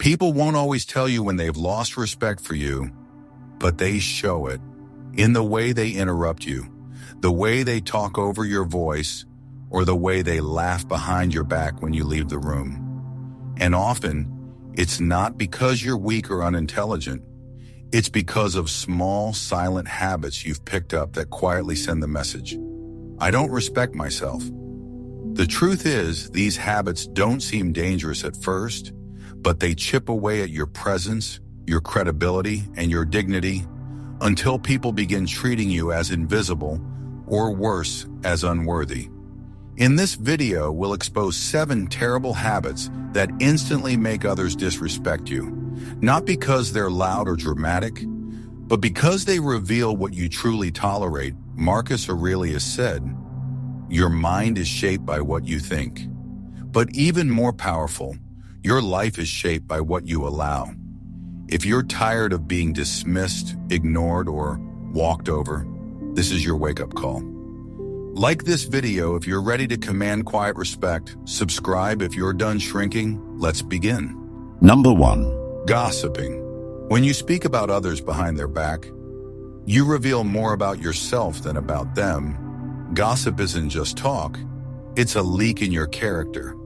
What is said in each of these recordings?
People won't always tell you when they've lost respect for you, but they show it in the way they interrupt you, the way they talk over your voice, or the way they laugh behind your back when you leave the room. And often, it's not because you're weak or unintelligent. It's because of small, silent habits you've picked up that quietly send the message, I don't respect myself. The truth is, these habits don't seem dangerous at first, but they chip away at your presence, your credibility, and your dignity until people begin treating you as invisible or worse, as unworthy. In this video, we'll expose 7 terrible habits that instantly make others disrespect you, not because they're loud or dramatic, but because they reveal what you truly tolerate. Marcus Aurelius said, "Your mind is shaped by what you think." But even more powerful, your life is shaped by what you allow. If you're tired of being dismissed, ignored, or walked over, this is your wake-up call. Like this video if you're ready to command quiet respect. Subscribe if you're done shrinking. Let's begin. Number 1. Gossiping. When you speak about others behind their back, you reveal more about yourself than about them. Gossip isn't just talk, it's a leak in your character.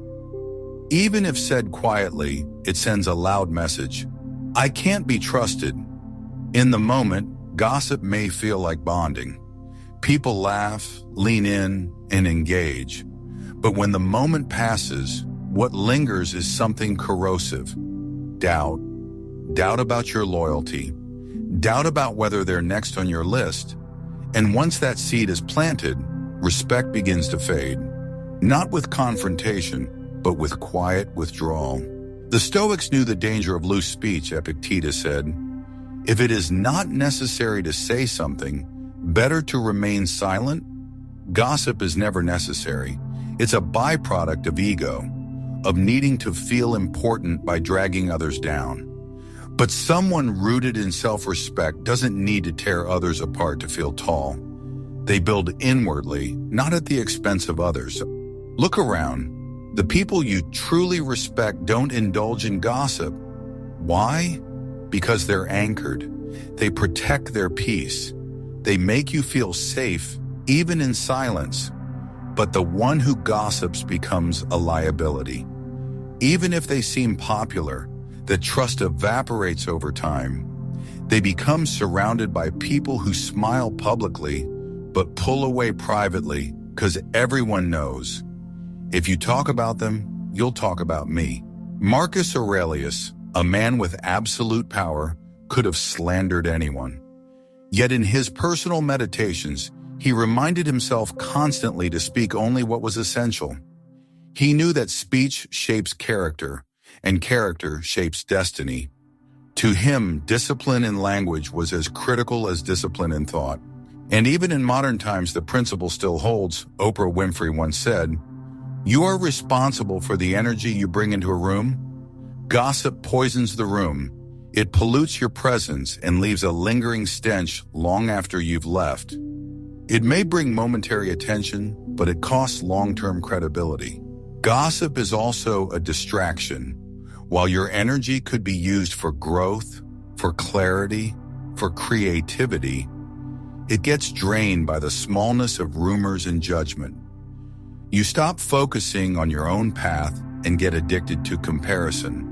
Even if said quietly, it sends a loud message. I can't be trusted. In the moment, gossip may feel like bonding. People laugh, lean in, and engage. But when the moment passes, what lingers is something corrosive. Doubt. Doubt about your loyalty. Doubt about whether they're next on your list. And once that seed is planted, respect begins to fade. Not with confrontation, but with quiet withdrawal. The Stoics knew the danger of loose speech. Epictetus said, "If it is not necessary to say something, better to remain silent." Gossip is never necessary. It's a byproduct of ego, of needing to feel important by dragging others down. But someone rooted in self-respect doesn't need to tear others apart to feel tall. They build inwardly, not at the expense of others. Look around. The people you truly respect don't indulge in gossip. Why? Because they're anchored. They protect their peace. They make you feel safe, even in silence. But the one who gossips becomes a liability. Even if they seem popular, the trust evaporates over time. They become surrounded by people who smile publicly, but pull away privately because everyone knows. If you talk about them, you'll talk about me. Marcus Aurelius, a man with absolute power, could have slandered anyone. Yet in his personal meditations, he reminded himself constantly to speak only what was essential. He knew that speech shapes character, and character shapes destiny. To him, discipline in language was as critical as discipline in thought. And even in modern times, the principle still holds. Oprah Winfrey once said, "You are responsible for the energy you bring into a room." Gossip poisons the room. It pollutes your presence and leaves a lingering stench long after you've left. It may bring momentary attention, but it costs long-term credibility. Gossip is also a distraction. While your energy could be used for growth, for clarity, for creativity, it gets drained by the smallness of rumors and judgment. You stop focusing on your own path and get addicted to comparison.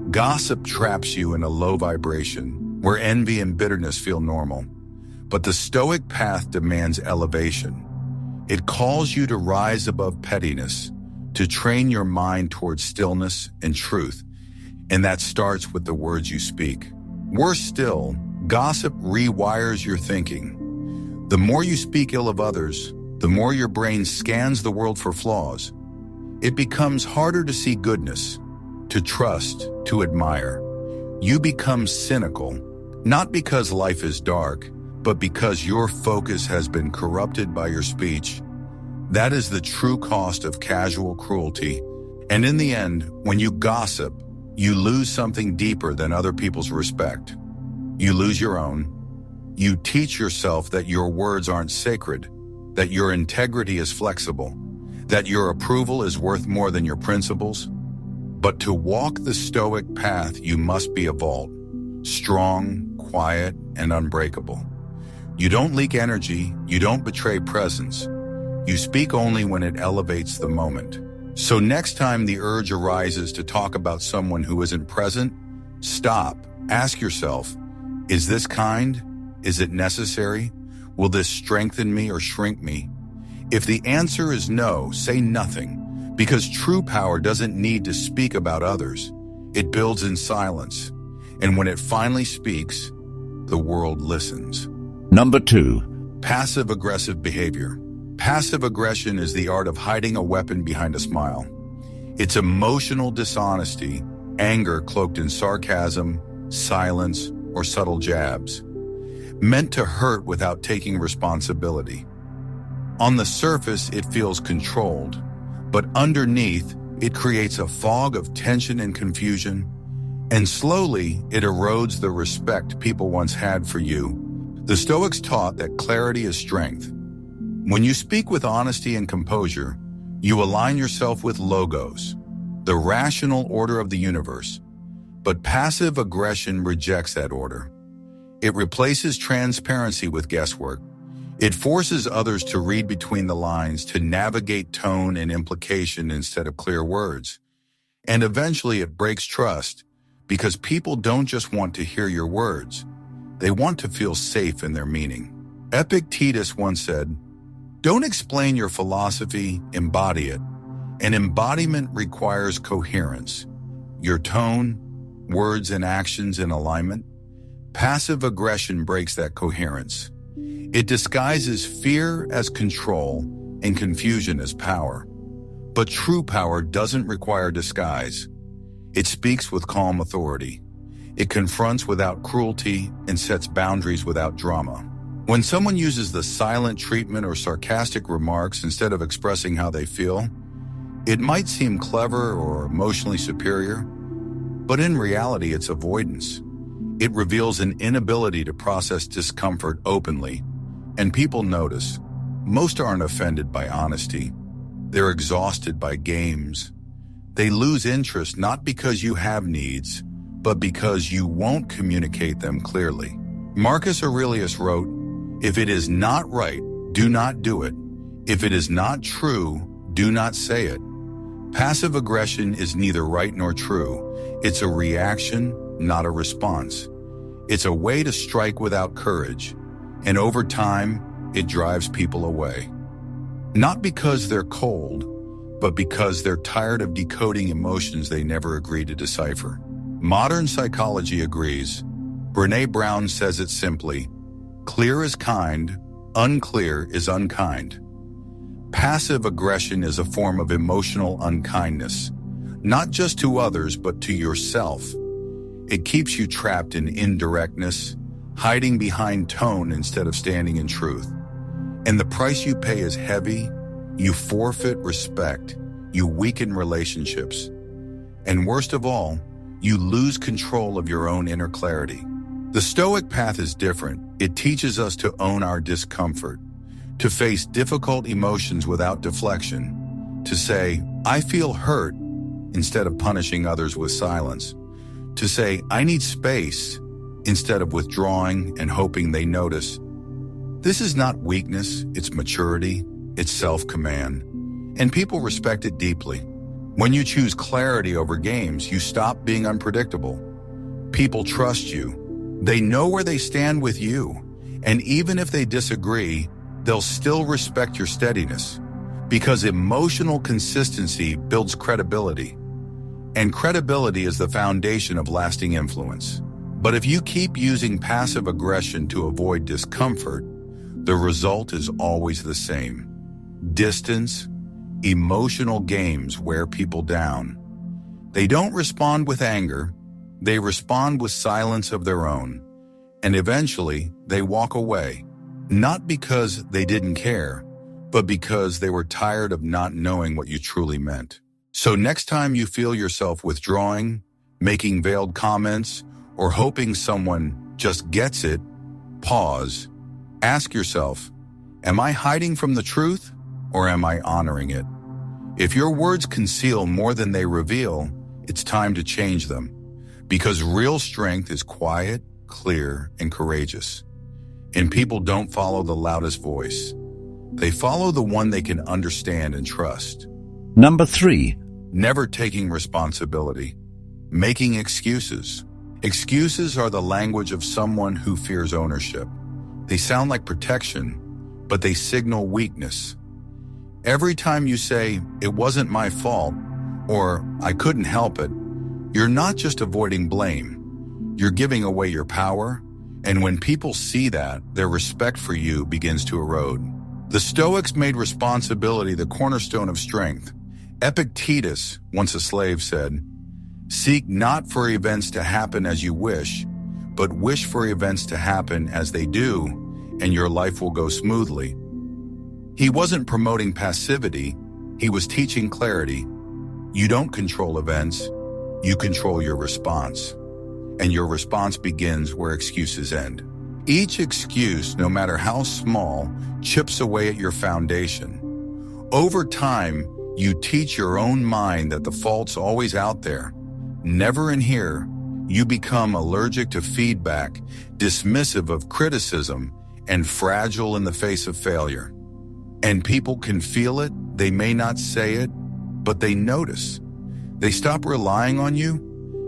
Gossip traps you in a low vibration, where envy and bitterness feel normal. But the Stoic path demands elevation. It calls you to rise above pettiness, to train your mind towards stillness and truth. And that starts with the words you speak. Worse still, gossip rewires your thinking. The more you speak ill of others, the more your brain scans the world for flaws. It becomes harder to see goodness, to trust, to admire. You become cynical, not because life is dark, but because your focus has been corrupted by your speech. That is the true cost of casual cruelty. And in the end, when you gossip, you lose something deeper than other people's respect. You lose your own. You teach yourself that your words aren't sacred, that your integrity is flexible, that your approval is worth more than your principles. But to walk the Stoic path, you must be a vault, strong, quiet, and unbreakable. You don't leak energy, you don't betray presence. You speak only when it elevates the moment. So next time the urge arises to talk about someone who isn't present, stop, ask yourself, is this kind? Is it necessary? Will this strengthen me or shrink me? If the answer is no, say nothing, because true power doesn't need to speak about others. It builds in silence, and when it finally speaks, the world listens. Number 2. Passive-aggressive behavior. Passive aggression is the art of hiding a weapon behind a smile. It's emotional dishonesty, anger cloaked in sarcasm, silence, or subtle jabs, meant to hurt without taking responsibility. On the surface, it feels controlled, but underneath, it creates a fog of tension and confusion, and slowly, it erodes the respect people once had for you. The Stoics taught that clarity is strength. When you speak with honesty and composure, you align yourself with logos, the rational order of the universe. But passive aggression rejects that order. It replaces transparency with guesswork. It forces others to read between the lines, to navigate tone and implication instead of clear words. And eventually it breaks trust, because people don't just want to hear your words. They want to feel safe in their meaning. Epictetus once said, "Don't explain your philosophy, embody it. An embodiment requires coherence. Your tone, words, and actions in alignment. Passive aggression breaks that coherence. It disguises fear as control and confusion as power. But true power doesn't require disguise. It speaks with calm authority. It confronts without cruelty and sets boundaries without drama. When someone uses the silent treatment or sarcastic remarks instead of expressing how they feel, it might seem clever or emotionally superior, but in reality it's avoidance. It reveals an inability to process discomfort openly, and people notice. Most aren't offended by honesty. They're exhausted by games. They lose interest not because you have needs, but because you won't communicate them clearly. Marcus Aurelius wrote, "If it is not right, do not do it. If it is not true, do not say it." Passive aggression is neither right nor true. It's a reaction, not a response. It's a way to strike without courage, and over time, it drives people away. Not because they're cold, but because they're tired of decoding emotions they never agreed to decipher. Modern psychology agrees. Brené Brown says it simply, "Clear is kind, unclear is unkind." Passive aggression is a form of emotional unkindness, not just to others, but to yourself. It keeps you trapped in indirectness, hiding behind tone instead of standing in truth. And the price you pay is heavy. You forfeit respect, you weaken relationships, and worst of all, you lose control of your own inner clarity. The Stoic path is different. It teaches us to own our discomfort, to face difficult emotions without deflection, to say, "I feel hurt," instead of punishing others with silence, to say, "I need space," instead of withdrawing and hoping they notice. This is not weakness, it's maturity, it's self-command, and people respect it deeply. When you choose clarity over games, you stop being unpredictable. People trust you. They know where they stand with you, and even if they disagree, they'll still respect your steadiness, because emotional consistency builds credibility, and credibility is the foundation of lasting influence. But if you keep using passive aggression to avoid discomfort, the result is always the same. Distance, emotional games wear people down. They don't respond with anger, they respond with silence of their own, and eventually they walk away, not because they didn't care, but because they were tired of not knowing what you truly meant. So next time you feel yourself withdrawing, making veiled comments, or hoping someone just gets it, pause. Ask yourself, am I hiding from the truth, or am I honoring it? If your words conceal more than they reveal, it's time to change them. Because real strength is quiet, clear, and courageous. And people don't follow the loudest voice. They follow the one they can understand and trust. Number 3. Never taking responsibility. Making excuses. Excuses are the language of someone who fears ownership. They sound like protection, but they signal weakness. Every time you say, "It wasn't my fault," or "I couldn't help it," you're not just avoiding blame. You're giving away your power, and when people see that, their respect for you begins to erode. The Stoics made responsibility the cornerstone of strength. Epictetus, once a slave, said, "Seek not for events to happen as you wish, but wish for events to happen as they do, and your life will go smoothly." He wasn't promoting passivity, he was teaching clarity. You don't control events, you control your response. And your response begins where excuses end. Each excuse, no matter how small, chips away at your foundation. Over time, you teach your own mind that the fault's always out there, never in here. You become allergic to feedback, dismissive of criticism, and fragile in the face of failure. And people can feel it, they may not say it, but they notice. They stop relying on you,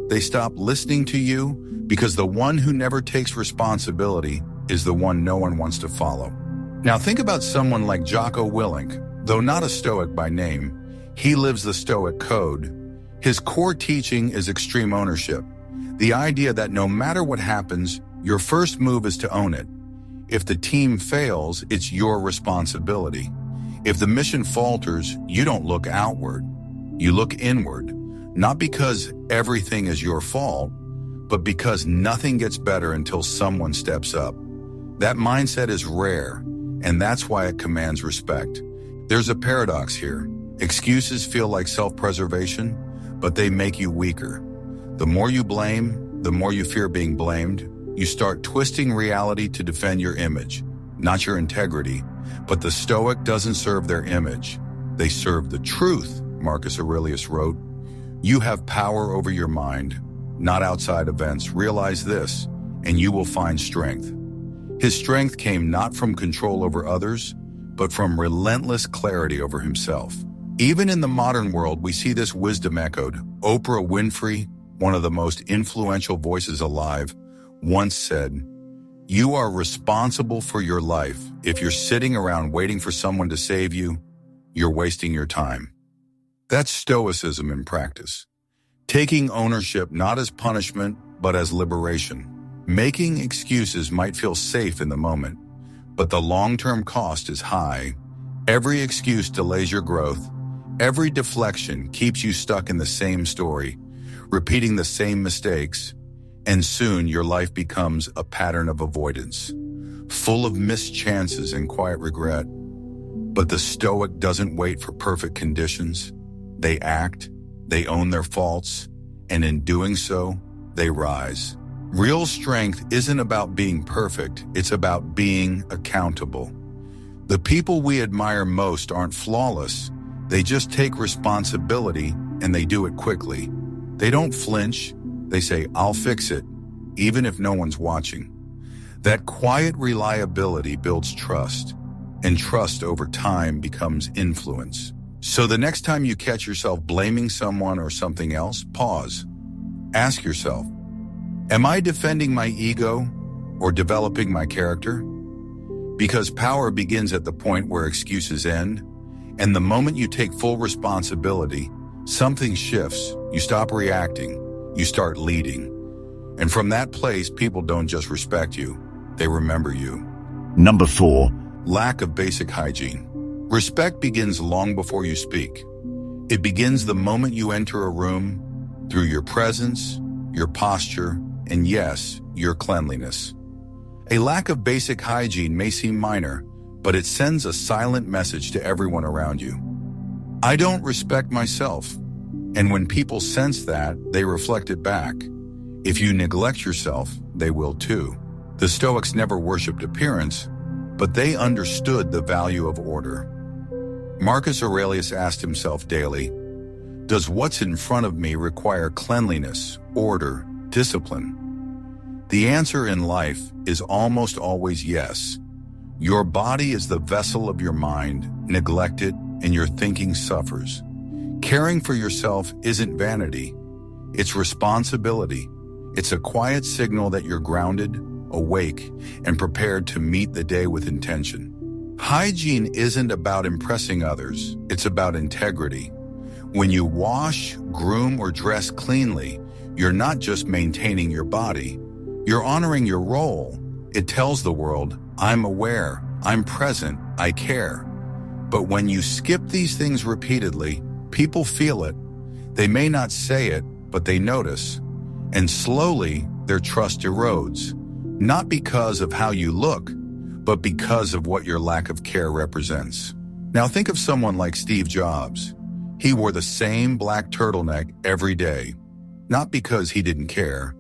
they stop listening to you, because the one who never takes responsibility is the one no one wants to follow. Now think about someone like Jocko Willink. Though not a Stoic by name, he lives the Stoic code. His core teaching is extreme ownership. The idea that no matter what happens, your first move is to own it. If the team fails, it's your responsibility. If the mission falters, you don't look outward. You look inward, not because everything is your fault, but because nothing gets better until someone steps up. That mindset is rare, and that's why it commands respect. There's a paradox here. Excuses feel like self-preservation, but they make you weaker. The more you blame, the more you fear being blamed. You start twisting reality to defend your image, not your integrity. But the Stoic doesn't serve their image. They serve the truth, Marcus Aurelius wrote. You have power over your mind, not outside events. Realize this, and you will find strength. His strength came not from control over others, but from relentless clarity over himself. Even in the modern world, we see this wisdom echoed. Oprah Winfrey, one of the most influential voices alive, once said, "You are responsible for your life. If you're sitting around waiting for someone to save you, you're wasting your time." That's Stoicism in practice. Taking ownership not as punishment, but as liberation. Making excuses might feel safe in the moment, but the long-term cost is high. Every excuse delays your growth. Every deflection keeps you stuck in the same story, repeating the same mistakes, and soon your life becomes a pattern of avoidance, full of missed chances and quiet regret. But the Stoic doesn't wait for perfect conditions. They act, they own their faults, and in doing so, they rise. Real strength isn't about being perfect, it's about being accountable. The people we admire most aren't flawless, they just take responsibility and they do it quickly. They don't flinch, they say, "I'll fix it," even if no one's watching. That quiet reliability builds trust, and trust over time becomes influence. So the next time you catch yourself blaming someone or something else, pause. Ask yourself, am I defending my ego or developing my character? Because power begins at the point where excuses end, and the moment you take full responsibility, something shifts. You stop reacting, you start leading. And from that place, people don't just respect you, they remember you. Number 4. Lack of basic hygiene. Respect begins long before you speak. It begins the moment you enter a room, through your presence, your posture, and yes, your cleanliness. A lack of basic hygiene may seem minor, but it sends a silent message to everyone around you. I don't respect myself. And when people sense that, they reflect it back. If you neglect yourself, they will too. The Stoics never worshipped appearance, but they understood the value of order. Marcus Aurelius asked himself daily, Does what's in front of me require cleanliness, order, discipline? The answer in life is almost always yes. Your body is the vessel of your mind. Neglect it, and your thinking suffers. Caring for yourself isn't vanity. It's responsibility. It's a quiet signal that you're grounded, awake, and prepared to meet the day with intention. Hygiene isn't about impressing others. It's about integrity. When you wash, groom, or dress cleanly, you're not just maintaining your body. You're honoring your role. It tells the world, I'm aware, I'm present, I care. But when you skip these things repeatedly, people feel it. They may not say it, but they notice. And slowly, their trust erodes. Not because of how you look, but because of what your lack of care represents. Now think of someone like Steve Jobs. He wore the same black turtleneck every day, not because he didn't care,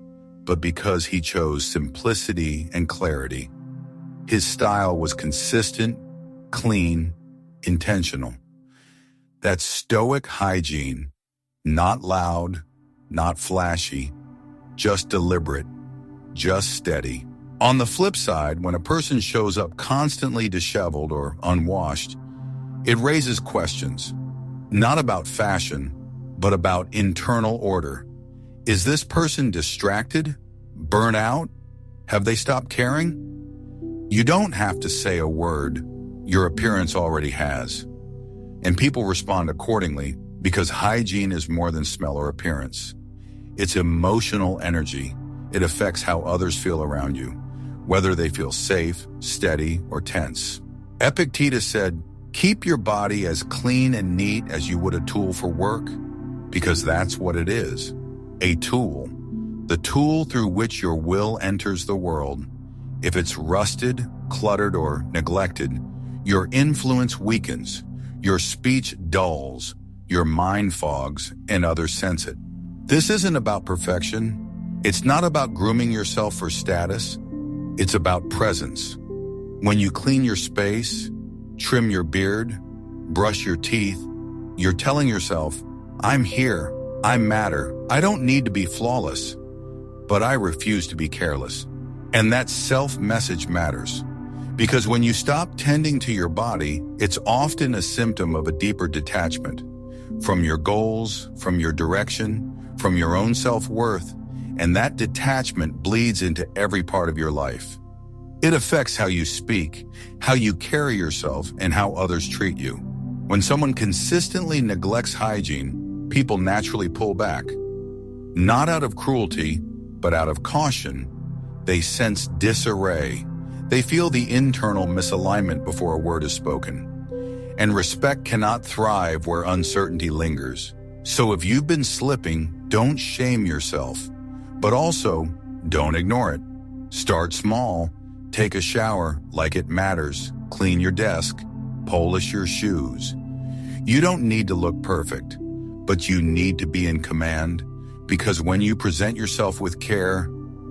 but because he chose simplicity and clarity. His style was consistent, clean, intentional. That's Stoic hygiene, not loud, not flashy, just deliberate, just steady. On the flip side, when a person shows up constantly disheveled or unwashed, it raises questions, not about fashion, but about internal order. Is this person distracted? Burnt out? Have they stopped caring? You don't have to say a word. Your appearance already has. And people respond accordingly because hygiene is more than smell or appearance. It's emotional energy. It affects how others feel around you, whether they feel safe, steady, or tense. Epictetus said, keep your body as clean and neat as you would a tool for work, because that's what it is, a tool. The tool through which your will enters the world. If it's rusted, cluttered, or neglected, your influence weakens, your speech dulls, your mind fogs, and others sense it. This isn't about perfection. It's not about grooming yourself for status. It's about presence. When you clean your space, trim your beard, brush your teeth, you're telling yourself, I'm here, I matter, I don't need to be flawless, but I refuse to be careless. And that self-message matters. Because when you stop tending to your body, it's often a symptom of a deeper detachment from your goals, from your direction, from your own self-worth, and that detachment bleeds into every part of your life. It affects how you speak, how you carry yourself, and how others treat you. When someone consistently neglects hygiene, people naturally pull back. Not out of cruelty, but out of caution. They sense disarray. They feel the internal misalignment before a word is spoken. And respect cannot thrive where uncertainty lingers. So if you've been slipping, don't shame yourself, but also don't ignore it. Start small. Take a shower like it matters. Clean your desk. Polish your shoes. You don't need to look perfect, but you need to be in command, because when you present yourself with care,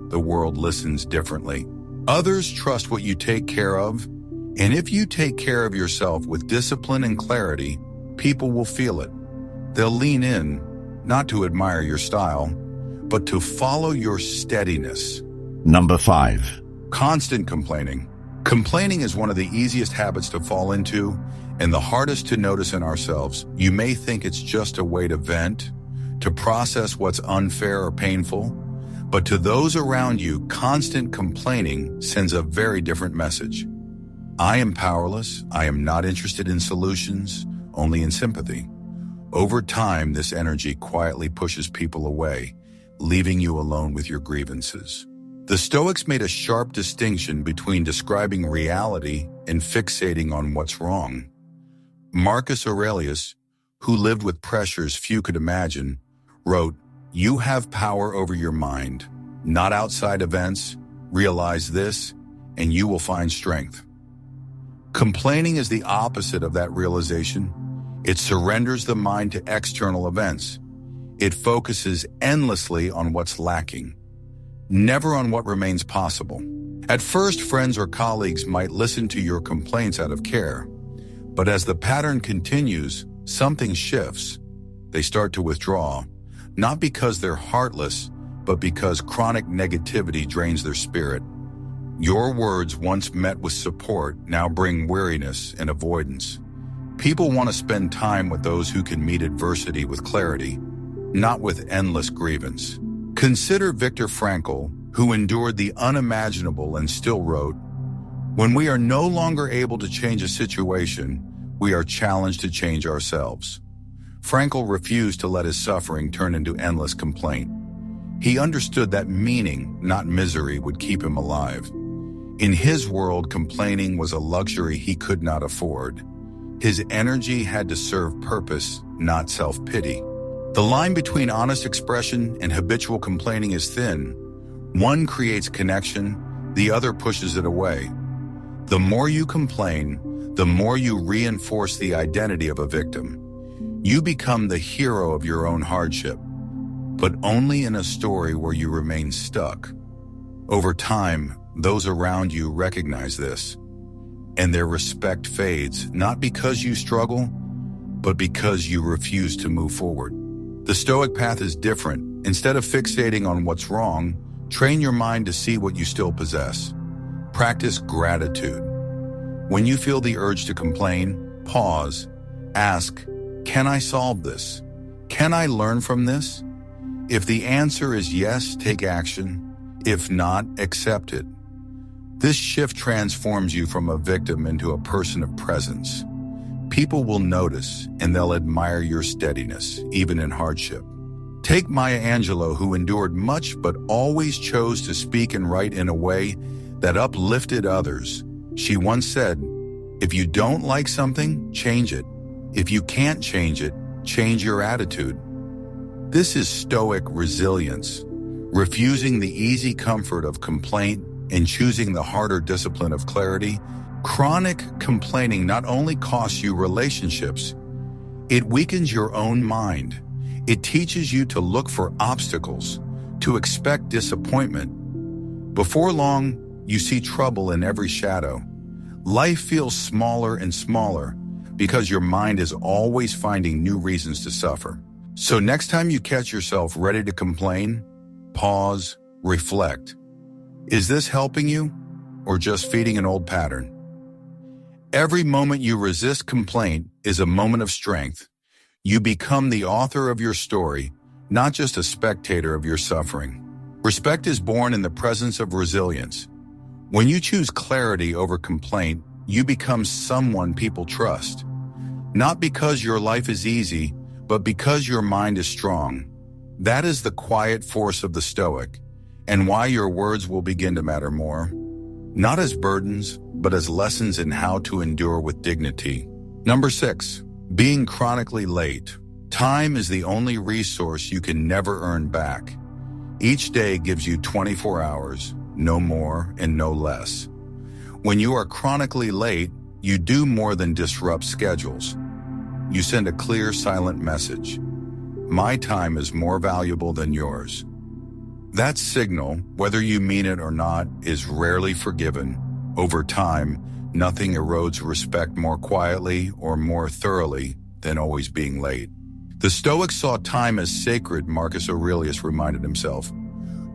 the world listens differently. Others trust what you take care of, and if you take care of yourself with discipline and clarity, people will feel it. They'll lean in, not to admire your style, but to follow your steadiness. Number 5. Constant complaining. Complaining is one of the easiest habits to fall into and the hardest to notice in ourselves. You may think it's just a way to vent, to process what's unfair or painful, but to those around you, constant complaining sends a very different message. I am powerless. I am not interested in solutions, only in sympathy. Over time, this energy quietly pushes people away, leaving you alone with your grievances. The Stoics made a sharp distinction between describing reality and fixating on what's wrong. Marcus Aurelius, who lived with pressures few could imagine, wrote, "You have power over your mind, not outside events. Realize this, and you will find strength." Complaining is the opposite of that realization. It surrenders the mind to external events. It focuses endlessly on what's lacking, never on what remains possible. At first, friends or colleagues might listen to your complaints out of care, but as the pattern continues, something shifts. They start to withdraw, not because they're heartless, but because chronic negativity drains their spirit. Your words, once met with support, now bring weariness and avoidance. People want to spend time with those who can meet adversity with clarity, not with endless grievance. Consider Viktor Frankl, who endured the unimaginable and still wrote, "When we are no longer able to change a situation, we are challenged to change ourselves." Frankl refused to let his suffering turn into endless complaint. He understood that meaning, not misery, would keep him alive. In his world, complaining was a luxury he could not afford. His energy had to serve purpose, not self-pity. The line between honest expression and habitual complaining is thin. One creates connection, the other pushes it away. The more you complain, the more you reinforce the identity of a victim. You become the hero of your own hardship, but only in a story where you remain stuck. Over time, those around you recognize this, and their respect fades, not because you struggle, but because you refuse to move forward. The Stoic path is different. Instead of fixating on what's wrong, train your mind to see what you still possess. Practice gratitude. When you feel the urge to complain, pause, ask, "Can I solve this? Can I learn from this?" If the answer is yes, take action. If not, accept it. This shift transforms you from a victim into a person of presence. People will notice, and they'll admire your steadiness, even in hardship. Take Maya Angelou, who endured much but always chose to speak and write in a way that uplifted others. She once said, "If you don't like something, change it. If you can't change it, change your attitude." This is Stoic resilience, refusing the easy comfort of complaint and choosing the harder discipline of clarity. Chronic complaining not only costs you relationships, it weakens your own mind. It teaches you to look for obstacles, to expect disappointment. Before long, you see trouble in every shadow. Life feels smaller and smaller because your mind is always finding new reasons to suffer. So next time you catch yourself ready to complain, pause, reflect. Is this helping you or just feeding an old pattern? Every moment you resist complaint is a moment of strength. You become the author of your story, not just a spectator of your suffering. Respect is born in the presence of resilience. When you choose clarity over complaint, you become someone people trust. Not because your life is easy, but because your mind is strong. That is the quiet force of the Stoic, and why your words will begin to matter more. Not as burdens, but as lessons in how to endure with dignity. Number 6, being chronically late. Time is the only resource you can never earn back. Each day gives you 24 hours, no more and no less. When you are chronically late, you do more than disrupt schedules. You send a clear, silent message. My time is more valuable than yours. That signal, whether you mean it or not, is rarely forgiven. Over time, nothing erodes respect more quietly or more thoroughly than always being late. The Stoics saw time as sacred, Marcus Aurelius reminded himself.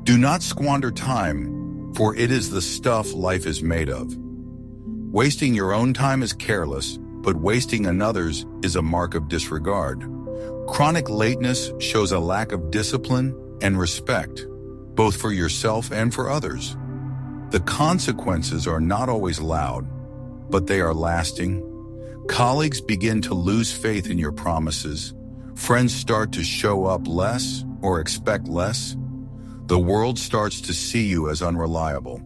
Do not squander time, for it is the stuff life is made of. Wasting your own time is careless, but wasting another's is a mark of disregard. Chronic lateness shows a lack of discipline and respect, both for yourself and for others. The consequences are not always loud, but they are lasting. Colleagues begin to lose faith in your promises. Friends start to show up less or expect less. The world starts to see you as unreliable,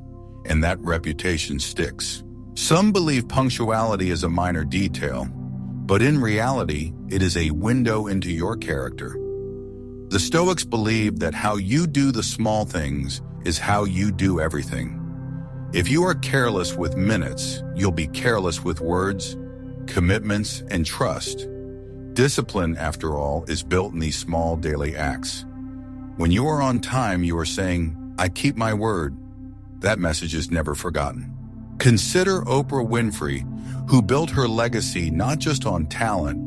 and that reputation sticks. Some believe punctuality is a minor detail, but in reality, it is a window into your character. The Stoics believe that how you do the small things is how you do everything. If you are careless with minutes, you'll be careless with words, commitments, and trust. Discipline, after all, is built in these small daily acts. When you are on time, you are saying, "I keep my word." That message is never forgotten. Consider Oprah Winfrey, who built her legacy not just on talent,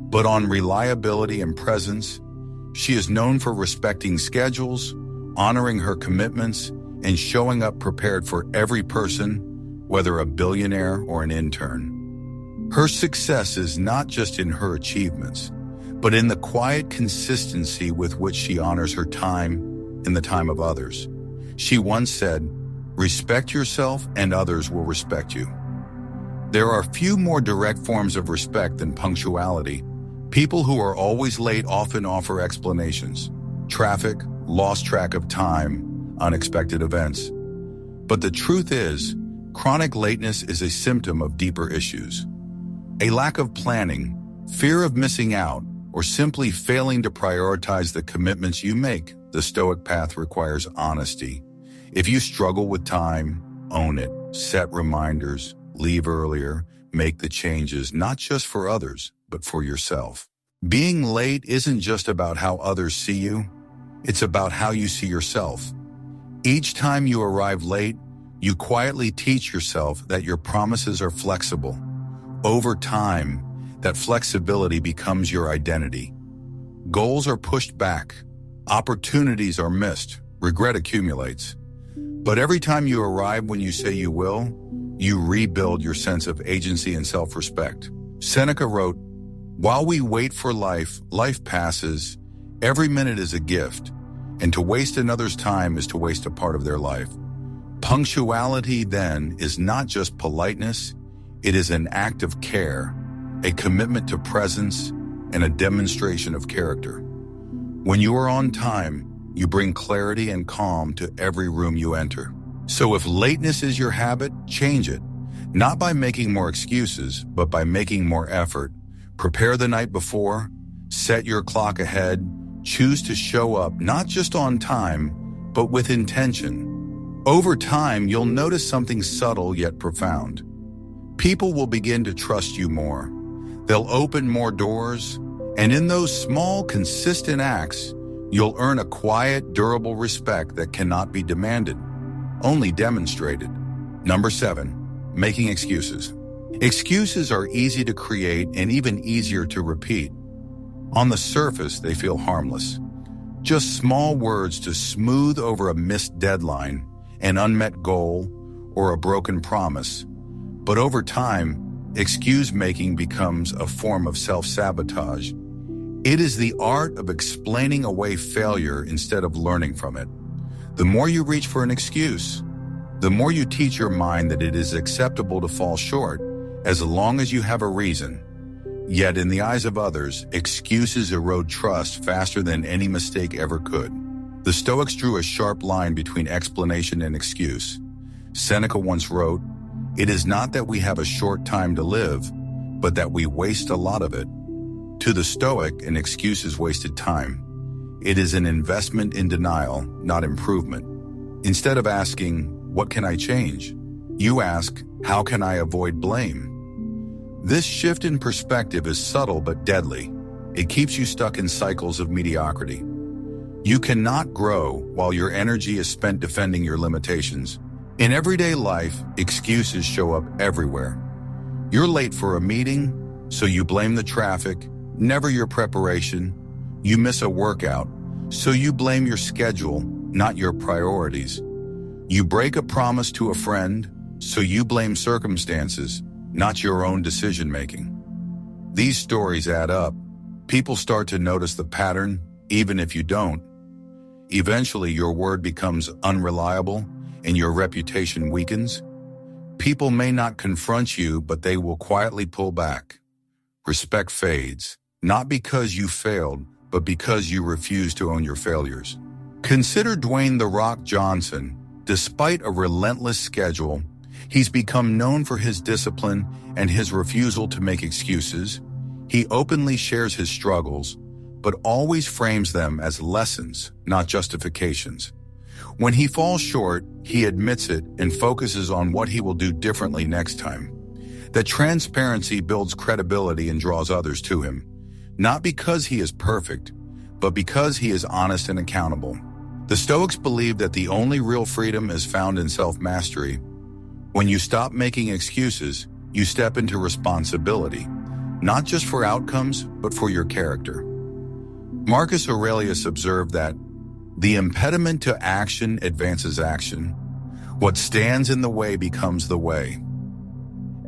But on reliability and presence, she is known for respecting schedules, honoring her commitments, and showing up prepared for every person, whether a billionaire or an intern. Her success is not just in her achievements, but in the quiet consistency with which she honors her time and the time of others. She once said, "Respect yourself and others will respect you." There are few more direct forms of respect than punctuality. People who are always late often offer explanations: traffic, lost track of time, unexpected events. But the truth is, chronic lateness is a symptom of deeper issues. A lack of planning, fear of missing out, or simply failing to prioritize the commitments you make. The Stoic path requires honesty. If you struggle with time, own it. Set reminders, leave earlier, make the changes, not just for others, but for yourself. Being late isn't just about how others see you, it's about how you see yourself. Each time you arrive late, you quietly teach yourself that your promises are flexible. Over time, that flexibility becomes your identity. Goals are pushed back, opportunities are missed, regret accumulates. But every time you arrive when you say you will, you rebuild your sense of agency and self-respect. Seneca wrote, "While we wait for life, life passes. Every minute is a gift, and to waste another's time is to waste a part of their life." Punctuality, then, is not just politeness, it is an act of care, a commitment to presence, and a demonstration of character. When you are on time, you bring clarity and calm to every room you enter. So if lateness is your habit, change it. Not by making more excuses, but by making more effort. Prepare the night before, set your clock ahead, choose to show up not just on time, but with intention. Over time, you'll notice something subtle yet profound. People will begin to trust you more. They'll open more doors, and in those small, consistent acts, you'll earn a quiet, durable respect that cannot be demanded, only demonstrated. Number 7, making excuses. Excuses are easy to create and even easier to repeat. On the surface, they feel harmless. Just small words to smooth over a missed deadline, an unmet goal, or a broken promise. But over time, excuse-making becomes a form of self-sabotage. It is the art of explaining away failure instead of learning from it. The more you reach for an excuse, the more you teach your mind that it is acceptable to fall short, as long as you have a reason. Yet in the eyes of others, excuses erode trust faster than any mistake ever could. The Stoics drew a sharp line between explanation and excuse. Seneca once wrote, "It is not that we have a short time to live, but that we waste a lot of it." To the Stoic, an excuse is wasted time. It is an investment in denial, not improvement. Instead of asking, "What can I change?" you ask, "How can I avoid blame?" This shift in perspective is subtle but deadly. It keeps you stuck in cycles of mediocrity. You cannot grow while your energy is spent defending your limitations. In everyday life, excuses show up everywhere. You're late for a meeting, so you blame the traffic, never your preparation. You miss a workout, so you blame your schedule, not your priorities. You break a promise to a friend, so you blame circumstances, not your own decision-making. These stories add up. People start to notice the pattern, even if you don't. Eventually, your word becomes unreliable and your reputation weakens. People may not confront you, but they will quietly pull back. Respect fades, not because you failed, but because you refuse to own your failures. Consider Dwayne "The Rock" Johnson. Despite a relentless schedule, he's become known for his discipline and his refusal to make excuses. He openly shares his struggles, but always frames them as lessons, not justifications. When he falls short, he admits it and focuses on what he will do differently next time. That transparency builds credibility and draws others to him, not because he is perfect, but because he is honest and accountable. The Stoics believe that the only real freedom is found in self-mastery. When you stop making excuses, you step into responsibility. not just for outcomes, but for your character. Marcus Aurelius observed that the impediment to action advances action. What stands in the way becomes the way.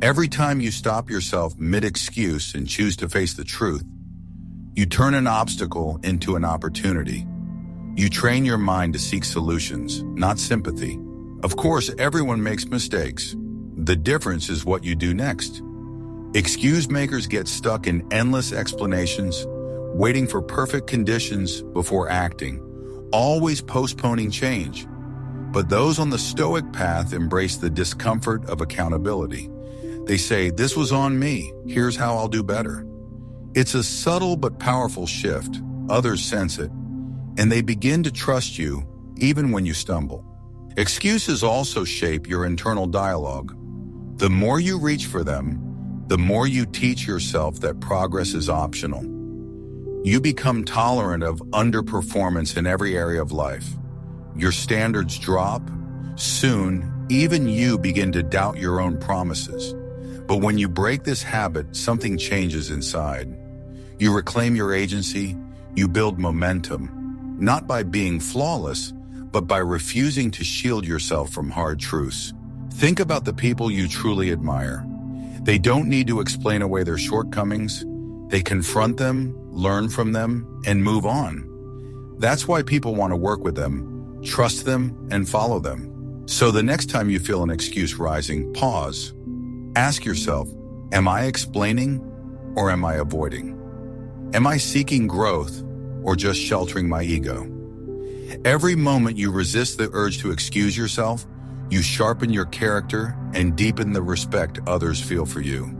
Every time you stop yourself mid-excuse and choose to face the truth, you turn an obstacle into an opportunity. You train your mind to seek solutions, not sympathy. Of course, everyone makes mistakes. The difference is what you do next. Excuse makers get stuck in endless explanations, waiting for perfect conditions before acting, always postponing change. But those on the Stoic path embrace the discomfort of accountability. They say, "This was on me, here's how I'll do better." It's a subtle but powerful shift. Others sense it, and they begin to trust you even when you stumble. Excuses also shape your internal dialogue. The more you reach for them, the more you teach yourself that progress is optional. You become tolerant of underperformance in every area of life. Your standards drop. Soon, even you begin to doubt your own promises. But when you break this habit, something changes inside. You reclaim your agency, you build momentum, not by being flawless, but by refusing to shield yourself from hard truths. Think about the people you truly admire. They don't need to explain away their shortcomings. They confront them, learn from them, and move on. That's why people want to work with them, trust them, and follow them. So the next time you feel an excuse rising, pause. Ask yourself, am I explaining or am I avoiding? Am I seeking growth or just sheltering my ego? Every moment you resist the urge to excuse yourself, you sharpen your character and deepen the respect others feel for you.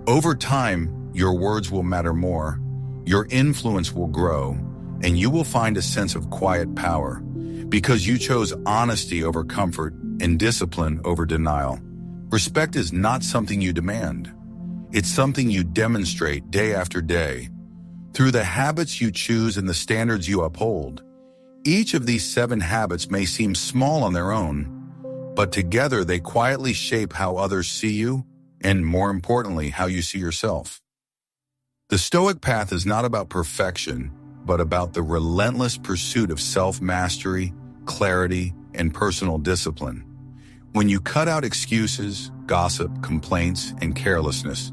Over time, your words will matter more, your influence will grow, and you will find a sense of quiet power because you chose honesty over comfort and discipline over denial. Respect is not something you demand. It's something you demonstrate day after day. Through the habits you choose and the standards you uphold. Each of these 7 habits may seem small on their own, but together they quietly shape how others see you, and more importantly, how you see yourself. The Stoic path is not about perfection, but about the relentless pursuit of self-mastery, clarity, and personal discipline. When you cut out excuses, gossip, complaints, and carelessness,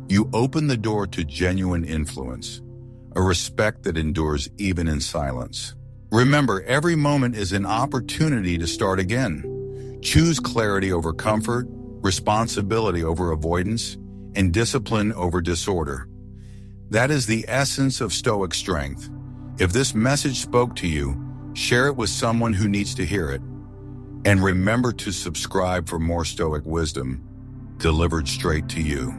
you open the door to genuine influence, a respect that endures even in silence. Remember, every moment is an opportunity to start again. Choose clarity over comfort, responsibility over avoidance, and discipline over disorder. That is the essence of Stoic strength. If this message spoke to you, share it with someone who needs to hear it. And remember to subscribe for more Stoic wisdom delivered straight to you.